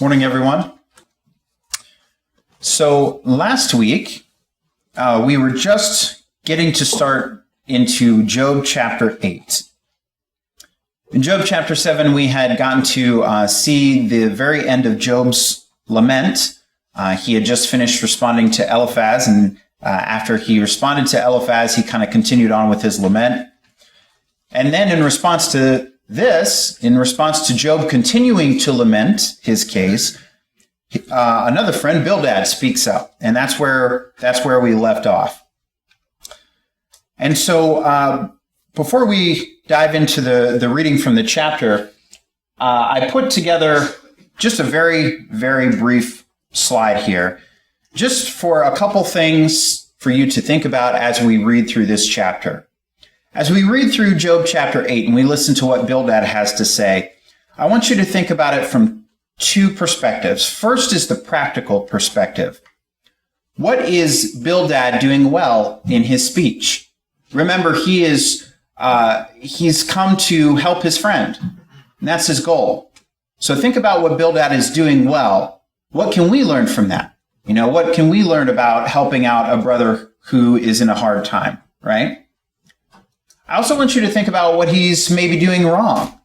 Morning, everyone. So last week, we were just getting to start into Job chapter 8. In Job chapter 7, we had gotten to see the very end of Job's lament. He had just finished responding to Eliphaz, and after he responded to Eliphaz, he kind of continued on with his lament. And then in response to this, in response to Job continuing to lament his case, another friend, Bildad, speaks up, and that's where we left off. And so before we dive into the reading from the chapter, I put together just a very, very brief slide here, just for a couple things for you to think about as we read through this chapter. As we read through Job chapter 8 and we listen to what Bildad has to say, I want you to think about it from two perspectives. First is the practical perspective. What is Bildad doing well in his speech? Remember, he's come to help his friend, and that's his goal. So think about what Bildad is doing well. What can we learn from that? What can we learn about helping out a brother who is in a hard time, right? I also want you to think about what he's maybe doing wrong.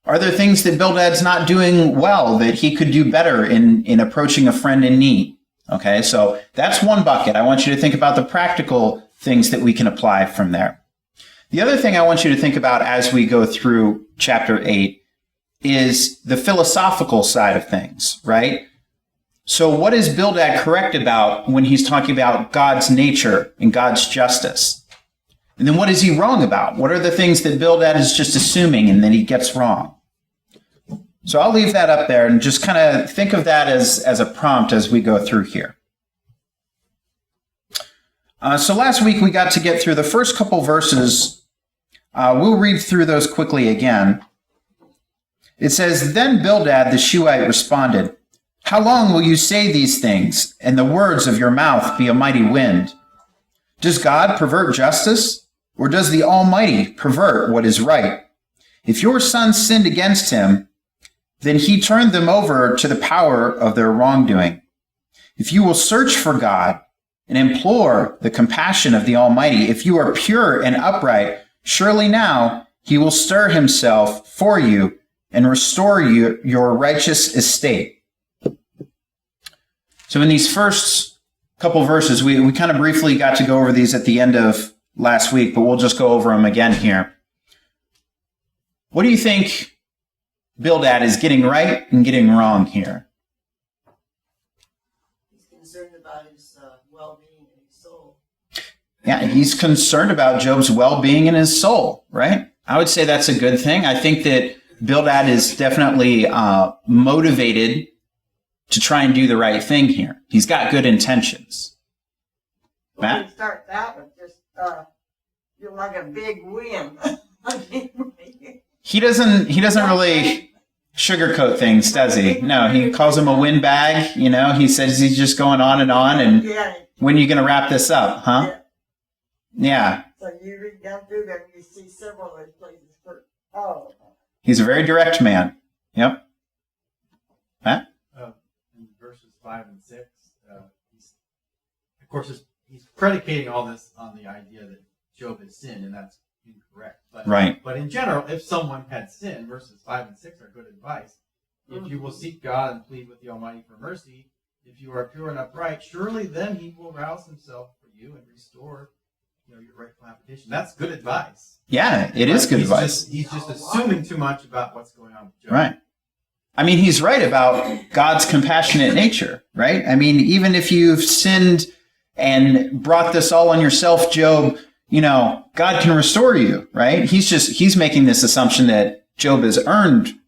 Are there things that Bildad's not doing well that he could do better in approaching a friend in need? Okay, so that's one bucket. I want you to think about the practical things that we can apply from there. The other thing I want you to think about as we go through chapter 8 is the philosophical side of things, right? So what is Bildad correct about when he's talking about God's nature and God's justice? And then what is he wrong about? What are the things that Bildad is just assuming and then he gets wrong? So I'll leave that up there and just kind of think of that as a prompt as we go through here. So last week we got to get through the first couple verses. We'll read through those quickly again. It says, "Then Bildad the Shuhite responded, 'How long will you say these things, and the words of your mouth be a mighty wind? Does God pervert justice? Or does the Almighty pervert what is right? If your sons sinned against him, then he turned them over to the power of their wrongdoing. If you will search for God and implore the compassion of the Almighty, if you are pure and upright, surely now he will stir himself for you and restore you your righteous estate.'" So in these first couple verses, we kind of briefly got to go over these at the end of last week, but we'll just go over them again here. What do you think Bildad is getting right and getting wrong here? He's concerned about his well-being and his soul. Yeah, he's concerned about Job's well-being and his soul, right? I would say that's a good thing. I think that Bildad is definitely motivated to try and do the right thing here. He's got good intentions. Well, Matt? we start that with just you're like a big wind. He doesn't really sugarcoat things, does he? No, he calls him a windbag. He says he's just going on, and Yeah. when are you going to wrap this up, huh? Yeah. So you read down through there and you see several of those places for He's a very direct man. Yep. Matt? In verses 5 and 6, he's predicating all this on the idea that Job has sinned, and that's incorrect. Right. But in general, if someone had sinned, verses 5 and 6 are good advice. If you will seek God and plead with the Almighty for mercy, if you are pure and upright, surely then he will rouse himself for you and restore your rightful habitation. That's good advice. Yeah, it is good advice. He's just assuming too much about what's going on with Job. Right. I mean, he's right about God's compassionate nature, right? I mean, even if you've sinned and brought this all on yourself, Job, God can restore you, right? He's making this assumption that Job has earned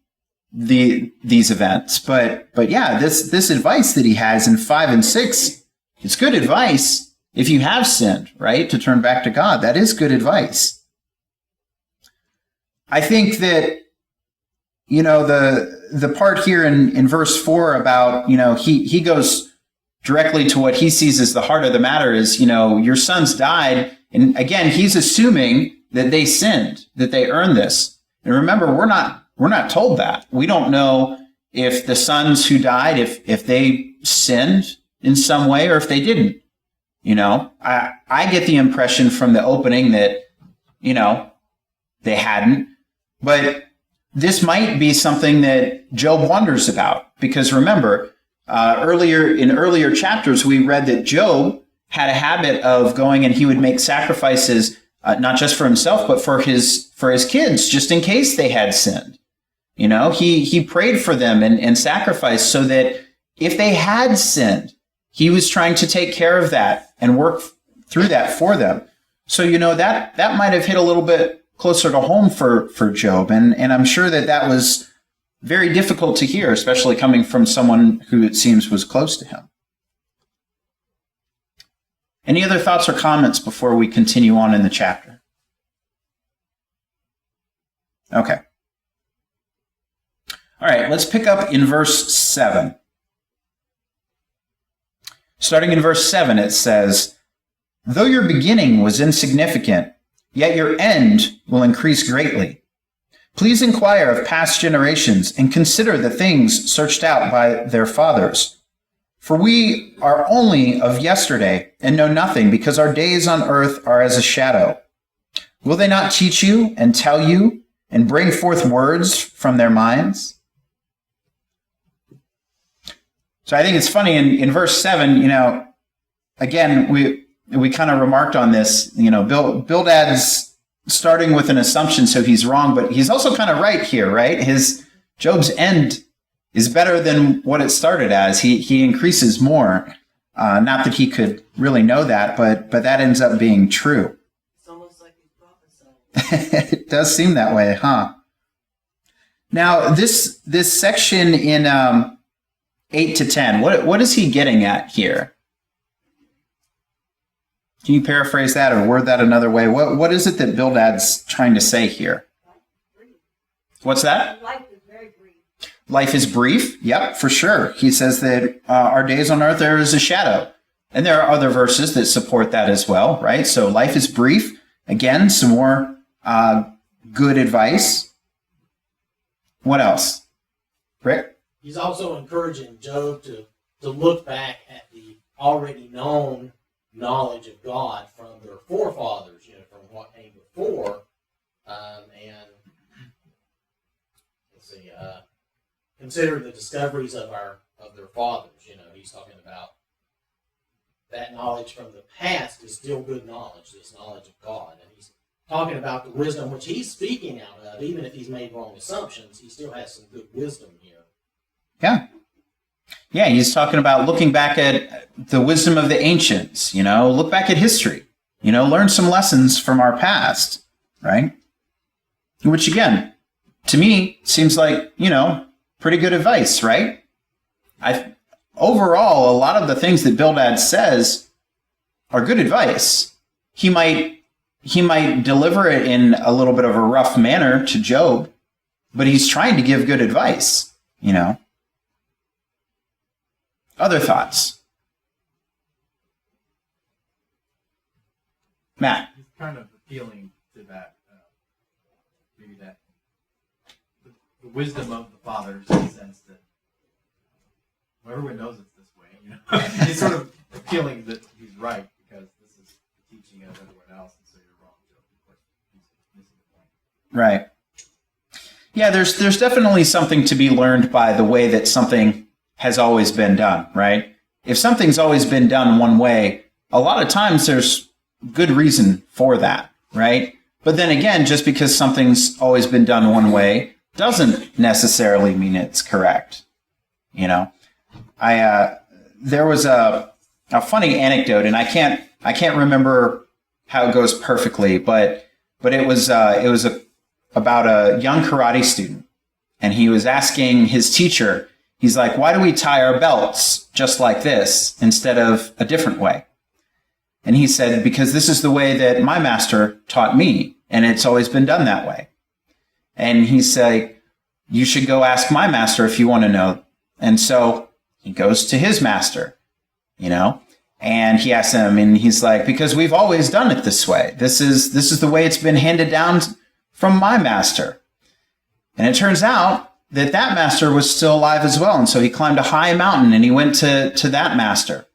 these events. But yeah, this advice that he has in 5 and 6, it's good advice if you have sinned, right? To turn back to God. That is good advice. I think that, the part here in verse 4 about, he goes directly to what he sees as the heart of the matter is, your sons died. And again, he's assuming that they sinned, that they earned this. And remember, we're not told that. We don't know if the sons who died, if they sinned in some way or if they didn't. I get the impression from the opening that, they hadn't. But this might be something that Job wonders about. Because remember, in earlier chapters, we read that Job had a habit of going and he would make sacrifices, not just for himself, but for his kids, just in case they had sinned. He prayed for them and sacrificed so that if they had sinned, he was trying to take care of that and work through that for them. So, that might have hit a little bit closer to home for Job. And I'm sure that was very difficult to hear, especially coming from someone who it seems was close to him. Any other thoughts or comments before we continue on in the chapter? Okay. All right, let's pick up in verse 7. Starting in verse 7, it says, "Though your beginning was insignificant, yet your end will increase greatly. Please inquire of past generations and consider the things searched out by their fathers. For we are only of yesterday and know nothing, because our days on earth are as a shadow. Will they not teach you and tell you and bring forth words from their minds?" So I think it's funny in verse 7, again, we kind of remarked on this, Bildad's starting with an assumption, so he's wrong, but he's also kind of right here, right? Job's end is better than what it started as. He increases more. Not that he could really know that, but that ends up being true. It's almost like he's prophesying. It does seem that way, huh? Now, this section in 8 to 10, what is he getting at here? Can you paraphrase that or word that another way? What is it that Bildad's trying to say here? What's that? Life is very brief. Life is brief? Yep, for sure. He says that our days on earth are as a shadow. And there are other verses that support that as well, right? So life is brief. Again, some more good advice. What else? Rick? He's also encouraging Job to look back at the already known knowledge of God from their forefathers, from what came before, and consider the discoveries of their fathers. He's talking about that knowledge from the past is still good knowledge, this knowledge of God, and he's talking about the wisdom which he's speaking out of. Even if he's made wrong assumptions, he still has some good wisdom here. Yeah, he's talking about looking back at the wisdom of the ancients, look back at history, learn some lessons from our past, right? Which, again, to me, seems like, pretty good advice, right? Overall, a lot of the things that Bildad says are good advice. He might deliver it in a little bit of a rough manner to Job, but he's trying to give good advice, Other thoughts? Matt? He's kind of appealing to that, maybe that, the wisdom of the fathers, in the sense that everyone knows it's this way, He's sort of appealing that he's right, because this is the teaching of everyone else, and so you're wrong, Joe. Of course, he's missing the point. Right. Yeah, there's definitely something to be learned by the way that something has always been done, right? If something's always been done one way, a lot of times there's good reason for that, right? But then again, just because something's always been done one way doesn't necessarily mean it's correct. There was a funny anecdote, and I can't remember how it goes perfectly, but it was about a young karate student, and he was asking his teacher. He's like, "Why do we tie our belts just like this instead of a different way?" And he said, "Because this is the way that my master taught me, and it's always been done that way." And he said, "You should go ask my master if you want to know." And so he goes to his master, and he asks him, and he's like, "Because we've always done it this way. This is the way it's been handed down from my master." And it turns out that master was still alive as well. And so he climbed a high mountain and he went to that master.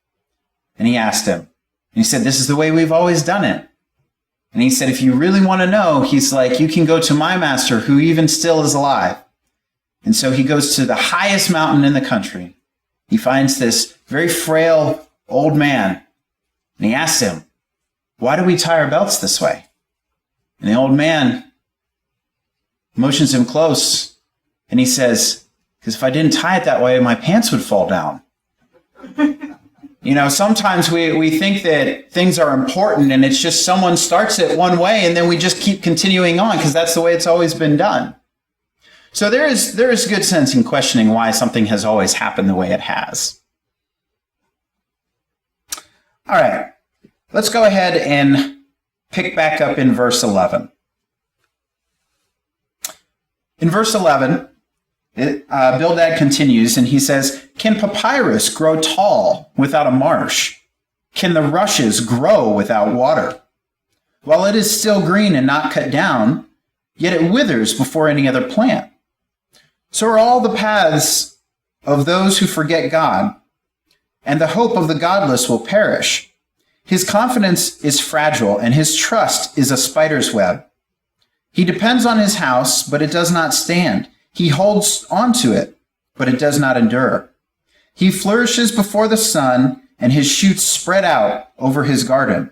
And he asked him. And he said, this is the way we've always done it. And he said, if you really want to know, he's like, you can go to my master who even still is alive. And so he goes to the highest mountain in the country. He finds this very frail old man. And he asks him, why do we tie our belts this way? And the old man motions him close. And he says, because if I didn't tie it that way, my pants would fall down. You know, sometimes we think that things are important and it's just someone starts it one way and then we just keep continuing on because that's the way it's always been done. So there is good sense in questioning why something has always happened the way it has. All right, let's go ahead and pick back up in verse 11. In verse 11, Bildad continues and he says, can papyrus grow tall without a marsh? Can the rushes grow without water? While it is still green and not cut down, yet it withers before any other plant. So are all the paths of those who forget God, and the hope of the godless will perish. His confidence is fragile, and his trust is a spider's web. He depends on his house, but it does not stand. He holds on to it, but it does not endure. He flourishes before the sun, and his shoots spread out over his garden.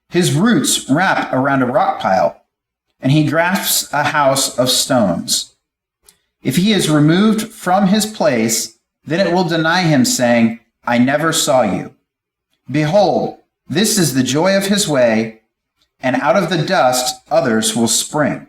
His roots wrap around a rock pile, and he grasps a house of stones. If he is removed from his place, then it will deny him, saying, I never saw you. Behold, this is the joy of his way, and out of the dust others will spring.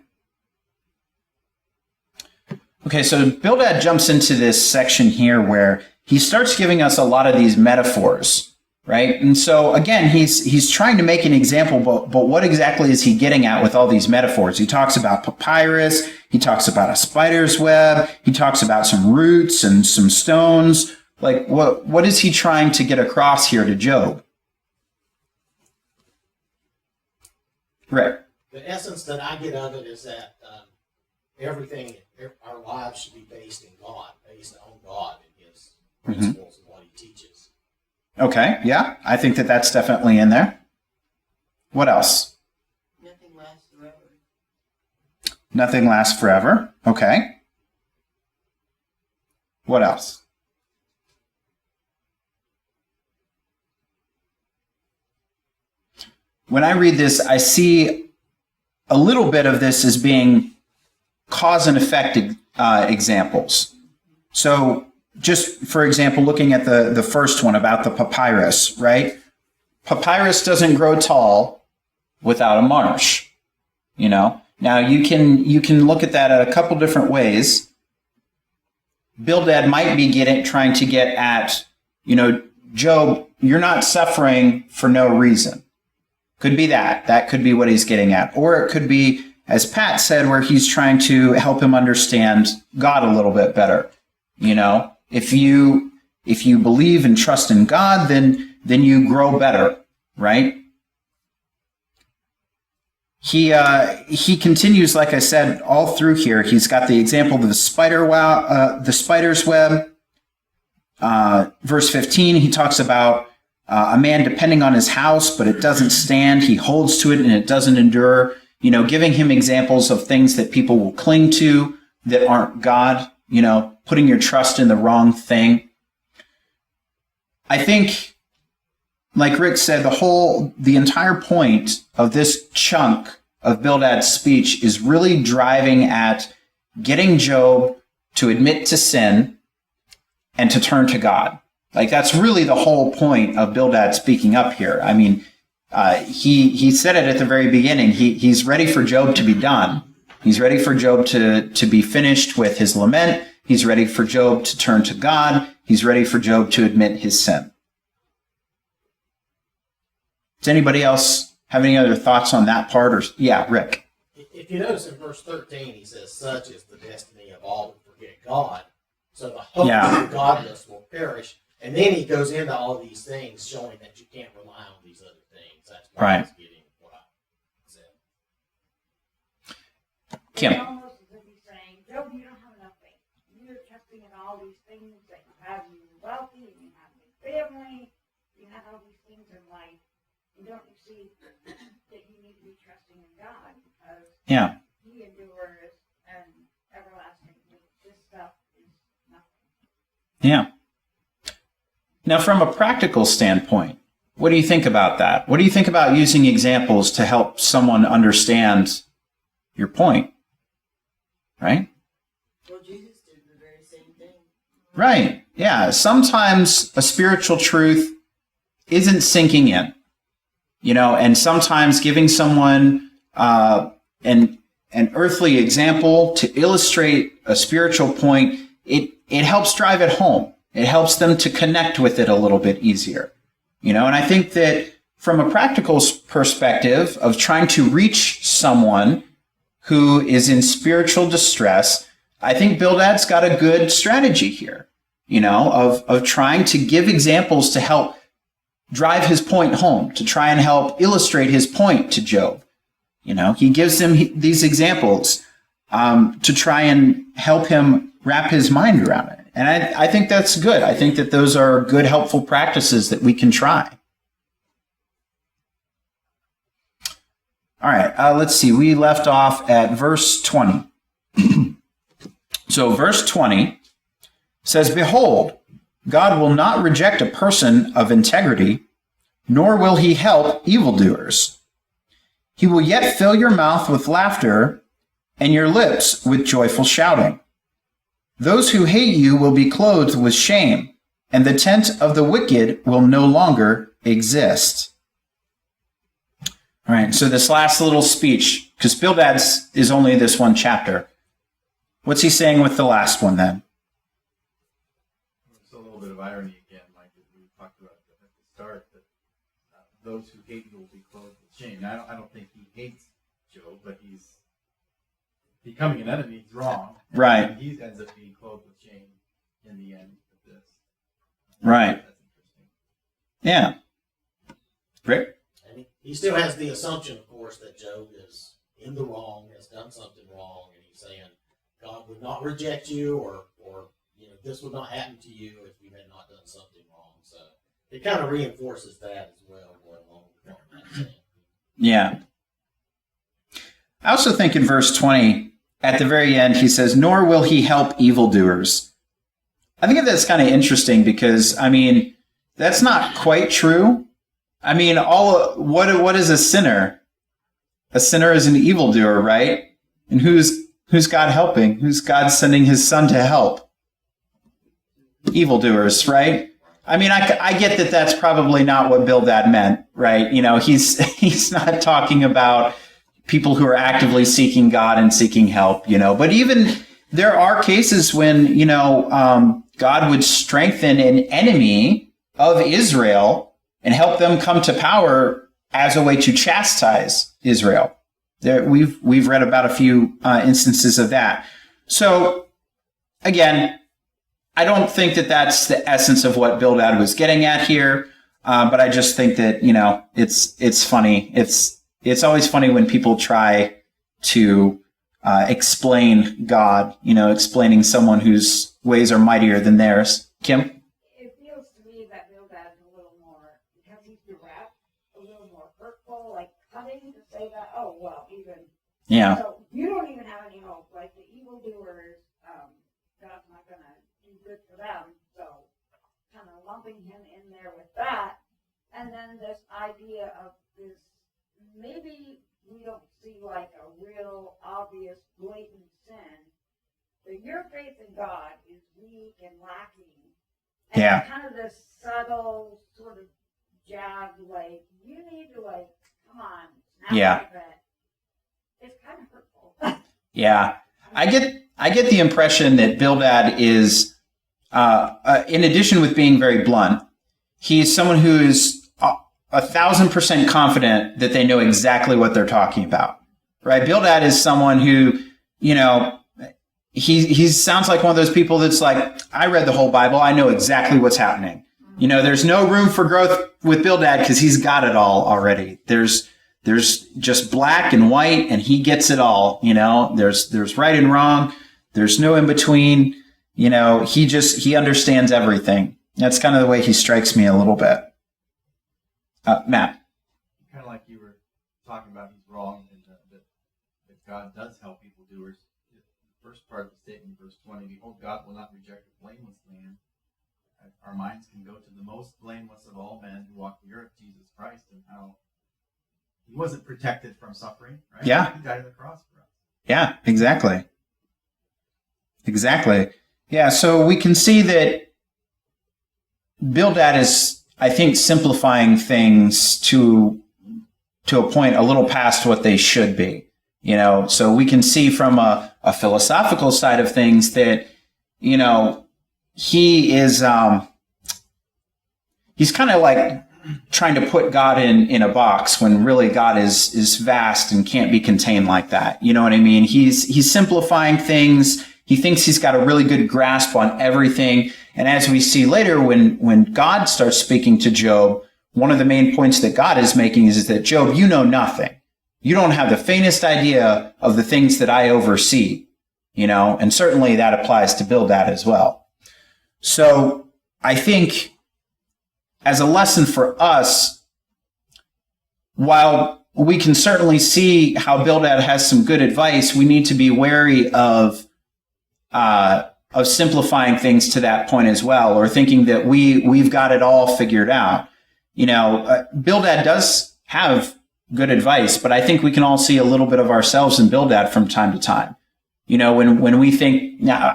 Okay, so Bildad jumps into this section here where he starts giving us a lot of these metaphors, right? And so again, he's trying to make an example, but what exactly is he getting at with all these metaphors? He talks about papyrus, he talks about a spider's web, he talks about some roots and some stones. Like, what is he trying to get across here to Job? Right. The essence that I get of it is that everything, our lives should be based in God, based on God and his principles and what he teaches. Okay, yeah, I think that's definitely in there. What else? Nothing lasts forever. Nothing lasts forever. Okay. What else? When I read this, I see a little bit of this as being cause and effect examples. So just for example, looking at the first one about the papyrus, right? Papyrus doesn't grow tall without a marsh, you know? Now you can look at that a couple different ways. Bildad might be trying to get at, you know, Job, you're not suffering for no reason. Could be that. That could be what he's getting at. Or it could be, as Pat said, where he's trying to help him understand God a little bit better. You know, if you believe and trust in God, then you grow better, right? He continues, like I said, all through here. He's got the example of the spider's web. Verse 15, he talks about a man depending on his house, but it doesn't stand. He holds to it and it doesn't endure. You know, giving him examples of things that people will cling to that aren't God, you know, putting your trust in the wrong thing. I think, like Rick said, the entire point of this chunk of Bildad's speech is really driving at getting Job to admit to sin and to turn to God. Like, that's really the whole point of Bildad speaking up here. I mean, he said it at the very beginning. He's ready for Job to be done. He's ready for Job to be finished with his lament. He's ready for Job to turn to God. He's ready for Job to admit his sin. Does anybody else have any other thoughts on that part? Or yeah, Rick. If you notice in verse 13, he says, such is the destiny of all who forget God. So the hope of the godless will perish. And then he goes into all these things showing that you can't rely on these other things. That's why he's getting what I said. Kim. It's almost as if he's saying, Job, you don't have enough faith. don't you see that you need to be trusting in God because Yeah. He endures and everlasting. This stuff is nothing. Yeah. Now, from a practical standpoint, what do you think about that? What do you think about using examples to help someone understand your point? Right? Well, Jesus did the very same thing. Right. Yeah. Sometimes a spiritual truth isn't sinking in, and sometimes giving someone an earthly example to illustrate a spiritual point, it helps drive it home. It helps them to connect with it a little bit easier, and I think that from a practical perspective of trying to reach someone who is in spiritual distress, I think Bildad's got a good strategy here, of trying to give examples to help drive his point home, to try and help illustrate his point to Job. He gives him these examples to try and help him wrap his mind around it. And I think that's good. I think that those are good, helpful practices that we can try. All right, let's see. We left off at verse 20. So verse 20 says, "Behold, God will not reject a person of integrity, nor will he help evildoers. He will yet fill your mouth with laughter and your lips with joyful shouting. Those who hate you will be clothed with shame, and the tent of the wicked will no longer exist." All right, so this last little speech, because Bildad's is only this one chapter. What's he saying with the last one then? It's a little bit of irony again, Mike, as we talked about at the start, that those who hate you will be clothed with shame. Now, I don't think he hates Job, but he's becoming an enemy. He's wrong. Right. And he ends up being clothed with shame in the end of this. Right. That's interesting. Yeah. Rick? And he still has the assumption, of course, that Job is in the wrong, has done something wrong, and he's saying God would not reject you, or this would not happen to you if you had not done something wrong. So it kind of reinforces that as well, going along with what Matt's saying. Yeah. I also think in verse 20, at the very end, he says, "Nor will he help evildoers." I think that's kind of interesting because, that's not quite true. What is a sinner? A sinner is an evildoer, right? And who's God helping? Who's God sending his son to help? Evildoers, right? I get that that's probably not what Bildad meant, right? He's not talking about people who are actively seeking God and seeking help, But even there are cases when, God would strengthen an enemy of Israel and help them come to power as a way to chastise Israel. We've read about a few instances of that. So, again, I don't think that that's the essence of what Bildad was getting at here, but I just think that it's funny. It's always funny when people try to explain God, explaining someone whose ways are mightier than theirs. Kim? It feels to me that Bildad's a little more, because he's direct, a little more hurtful, like cutting to say that, even. Yeah. So you don't even have any hope. Like the evildoers, God's not going to do good for them. So kind of lumping him in there with that. And then this idea of this, maybe we don't see like a real obvious blatant sin, but your faith in God is weak and lacking. And Yeah. kind of this subtle sort of jab, like, you need to come on, snap Yeah. out of it. It's kind of hurtful. Yeah. I get the impression that Bildad is, in addition with being very blunt, he's someone who is 1,000% confident that they know exactly what they're talking about, right? Bildad is someone who, he sounds like one of those people that's like, I read the whole Bible. I know exactly what's happening. There's no room for growth with Bildad because he's got it all already. There's just black and white, and he gets it all. There's right and wrong. There's no in between. He understands everything. That's kind of the way he strikes me a little bit. Matt. talking about he's wrong and that God does help evildoers. The first part of the statement, verse 20, behold, God will not reject a blameless man. Our minds can go to the most blameless of all men who walk the earth, Jesus Christ, and how he wasn't protected from suffering, right? Yeah. He died on the cross for us. Yeah, exactly. Exactly. Yeah, so we can see that Bildad is, I think, simplifying things to a point a little past what they should be. So we can see from a philosophical side of things that, he is, he's kind of like trying to put God in a box when really God is vast and can't be contained like that. You know what I mean? He's simplifying things. He thinks he's got a really good grasp on everything. And as we see later, when God starts speaking to Job, one of the main points that God is making is that, Job, you know nothing. You don't have the faintest idea of the things that I oversee, and certainly that applies to Bildad as well. So I think as a lesson for us, while we can certainly see how Bildad has some good advice, we need to be wary of simplifying things to that point as well, or thinking that we've got it all figured out. Bildad does have good advice, but I think we can all see a little bit of ourselves in Bildad from time to time. When we think, now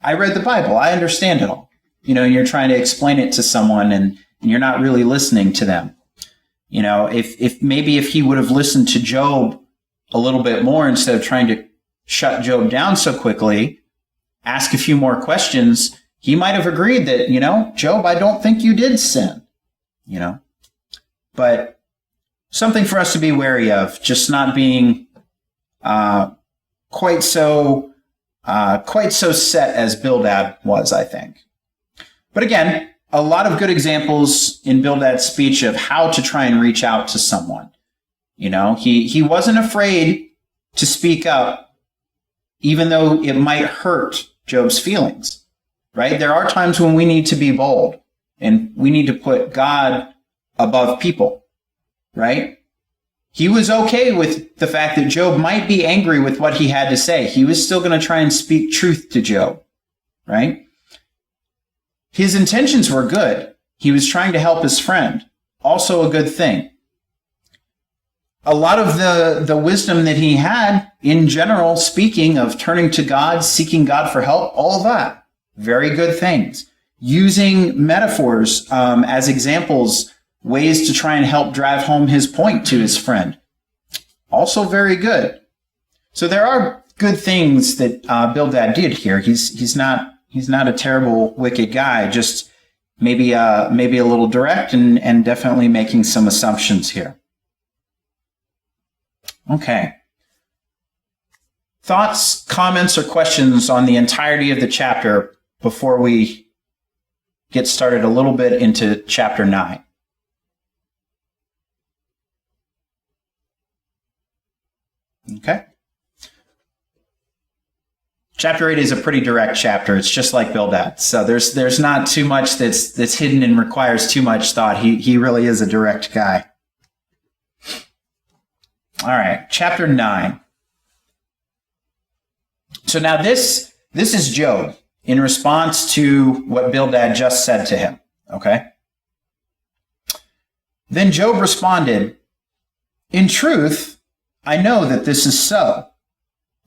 I read the Bible, I understand it all. And you're trying to explain it to someone and you're not really listening to them. If he would have listened to Job a little bit more instead of trying to shut Job down so quickly, ask a few more questions, he might have agreed that, Job, I don't think you did sin, But something for us to be wary of, just not being quite so set as Bildad was, I think. But again, a lot of good examples in Bildad's speech of how to try and reach out to someone. He wasn't afraid to speak up, even though it might hurt Job's feelings, right? There are times when we need to be bold and we need to put God above people, right? He was okay with the fact that Job might be angry with what he had to say. He was still going to try and speak truth to Job, right? His intentions were good. He was trying to help his friend. Also a good thing. A lot of the wisdom that he had, in general, speaking of turning to God, seeking God for help, all of that, very good things. Using metaphors as examples, ways to try and help drive home his point to his friend. Also very good. So there are good things that Bildad did here. He's not a terrible, wicked guy, just maybe a little direct and definitely making some assumptions here. Okay. Thoughts, comments, or questions on the entirety of the chapter before we get started a little bit into chapter 9? Okay. Chapter 8 is a pretty direct chapter. It's just like Bildad. So there's not too much that's hidden and requires too much thought. He really is a direct guy. All right, chapter 9. So now this is Job in response to what Bildad just said to him. Okay? Then Job responded, "In truth, I know that this is so.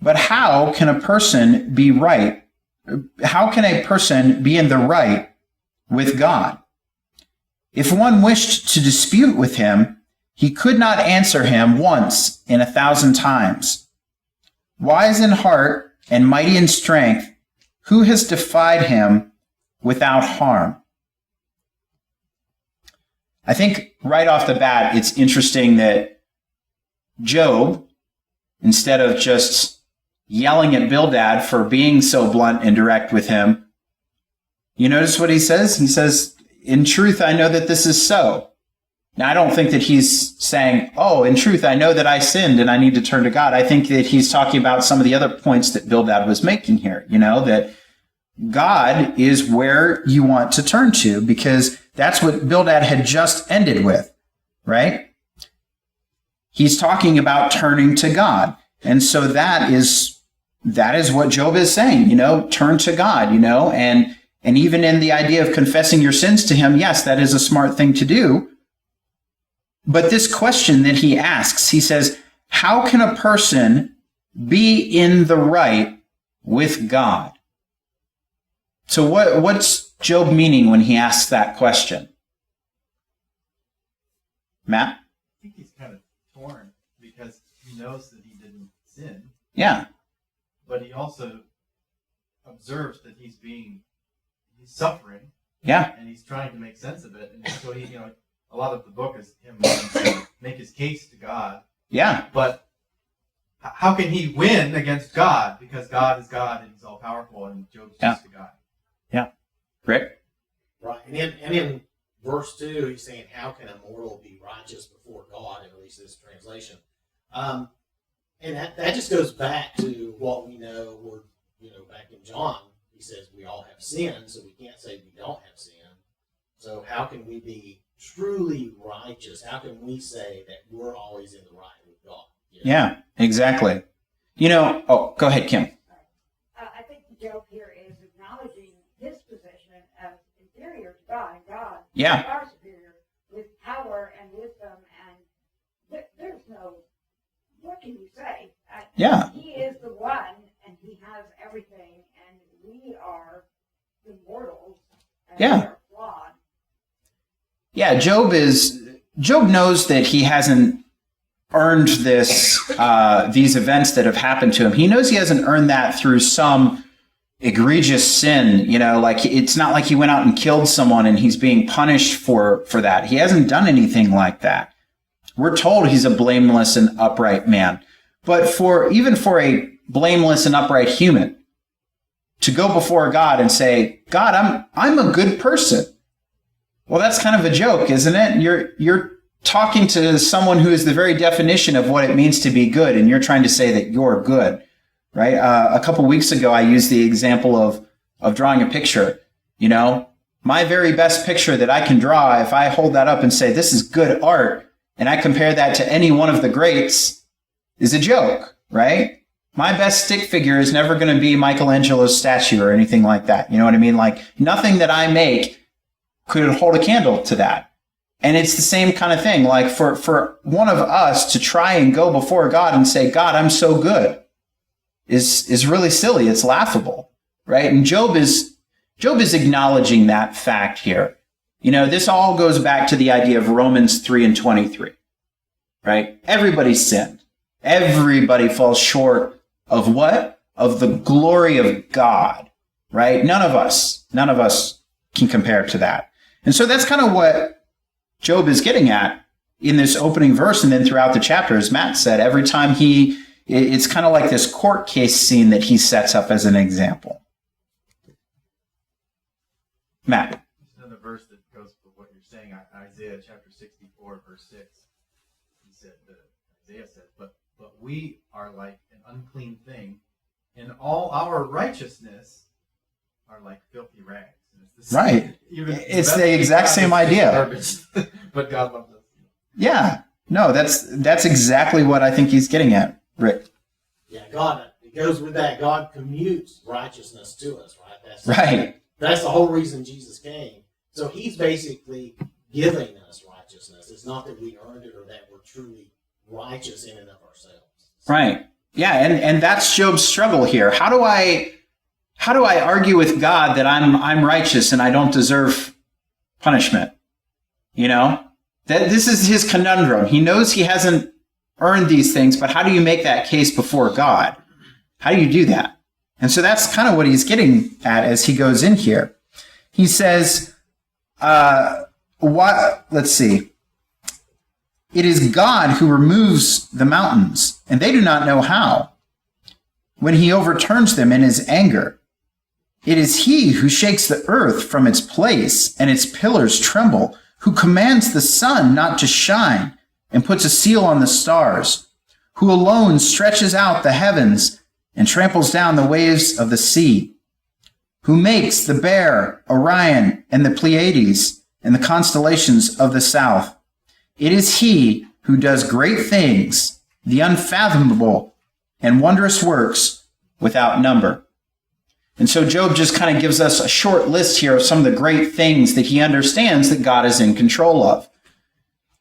But how can a person be right? How can a person be in the right with God? If one wished to dispute with him, he could not answer him once in 1,000 times. Wise in heart and mighty in strength, who has defied him without harm?" I think right off the bat, it's interesting that Job, instead of just yelling at Bildad for being so blunt and direct with him, you notice what he says? He says, "In truth, I know that this is so." Now, I don't think that he's saying, "Oh, in truth, I know that I sinned and I need to turn to God." I think that he's talking about some of the other points that Bildad was making here, that God is where you want to turn to, because that's what Bildad had just ended with, right? he's talking about turning to God. And so that is what Job is saying, turn to God, and even in the idea of confessing your sins to him, yes, that is a smart thing to do. But this question that he asks, he says, how can a person be in the right with God? So what's Job meaning when he asks that question? Matt? I think he's kind of torn because he knows that he didn't sin. Yeah. But he also observes that he's suffering. Yeah. And he's trying to make sense of it. And so a lot of the book is him wanting to make his case to God. Yeah. But how can he win against God? Because God is God and he's all powerful and Job's just a guy. Yeah. Rick? Right. And in verse 2, he's saying, how can a mortal be righteous before God, at least this translation? And that just goes back to what we know, back in John, he says we all have sinned, so we can't say we don't have sin. So how can we be truly righteous? How can we say that we're always in the right with God? Yeah, exactly. Go ahead, Kim. I think Job here is acknowledging his position as inferior to God, and God Yeah. is far superior with power and wisdom, and there's no, what can you say? Yeah. He is the one, and he has everything, and we are the mortals, and Yeah. we are flawed. Yeah, Job knows that he hasn't earned these events that have happened to him. He knows he hasn't earned that through some egregious sin. Like it's not like he went out and killed someone and he's being punished for that. He hasn't done anything like that. We're told he's a blameless and upright man. But even for a blameless and upright human to go before God and say, God, I'm a good person. Well, that's kind of a joke, isn't it? You're talking to someone who is the very definition of what it means to be good, and you're trying to say that you're good, right? A couple weeks ago, I used the example of drawing a picture. My very best picture that I can draw, if I hold that up and say, this is good art, and I compare that to any one of the greats, is a joke, right? My best stick figure is never going to be Michelangelo's statue or anything like that. You know what I mean? Like, nothing that I make could hold a candle to that. And it's the same kind of thing. Like for one of us to try and go before God and say, God, I'm so good is really silly. It's laughable, right? And Job is acknowledging that fact here. This all goes back to the idea of Romans 3:23, right? Everybody sinned. Everybody falls short of what? Of the glory of God, right? None of us can compare to that. And so that's kind of what Job is getting at in this opening verse and then throughout the chapter. As Matt said, every time it's kind of like this court case scene that he sets up as an example. Matt. There's another verse that goes with what you're saying. Isaiah chapter 64, verse 6. Isaiah says, but we are like an unclean thing, and all our righteousness are like filthy rags. Right. It's the exact same idea. But God loves us. Yeah. No, that's exactly what I think he's getting at, Rick. Yeah, God, it goes with that. God commutes righteousness to us, right? Right. That's the whole reason Jesus came. So he's basically giving us righteousness. It's not that we earned it or that we're truly righteous in and of ourselves. Right. Yeah, and that's Job's struggle here. How do I argue with God that I'm righteous and I don't deserve punishment? That this is his conundrum. He knows he hasn't earned these things, but how do you make that case before God? How do you do that? And so that's kind of what he's getting at as he goes in here. He says, let's see. It is God who removes the mountains, and they do not know how, when he overturns them in his anger. It is he who shakes the earth from its place, and its pillars tremble, who commands the sun not to shine, and puts a seal on the stars, who alone stretches out the heavens and tramples down the waves of the sea, who makes the Bear, Orion, and the Pleiades, and the constellations of the south. It is he who does great things, the unfathomable and wondrous works without number. And so Job just kind of gives us a short list here of some of the great things that he understands that God is in control of.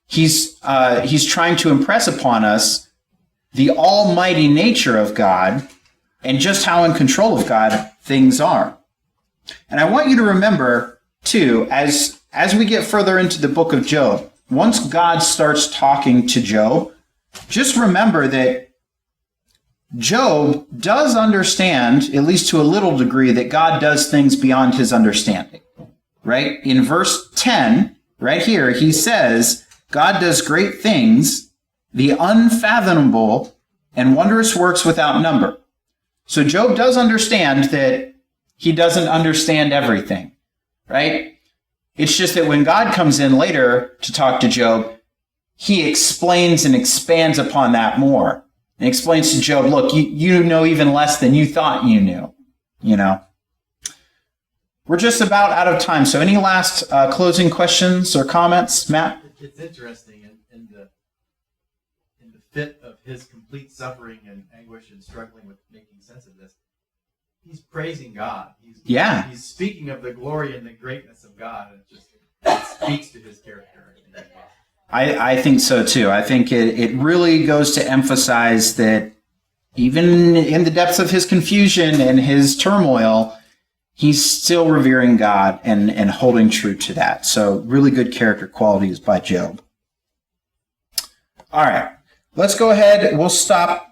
He's trying to impress upon us the almighty nature of God and just how in control of God things are. And I want you to remember, too, as we get further into the book of Job, once God starts talking to Job, just remember that Job does understand, at least to a little degree, that God does things beyond his understanding. Right? In verse 10, right here, he says, God does great things, the unfathomable and wondrous works without number. So Job does understand that he doesn't understand everything, right? It's just that when God comes in later to talk to Job, he explains and expands upon that more. And explains to Job, look, you know even less than you thought you knew, you know. We're just about out of time. So any last closing questions or comments, Matt? It's interesting in the fit of his complete suffering and anguish and struggling with making sense of this. He's praising God. He's speaking of the glory and the greatness of God, and it speaks to his character. I think so too. I think it really goes to emphasize that even in the depths of his confusion and his turmoil, he's still revering God and holding true to that. So really good character qualities by Job. All right. Let's go ahead. We'll stop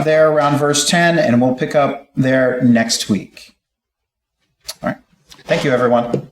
there around verse 10, and we'll pick up there next week. All right. Thank you, everyone.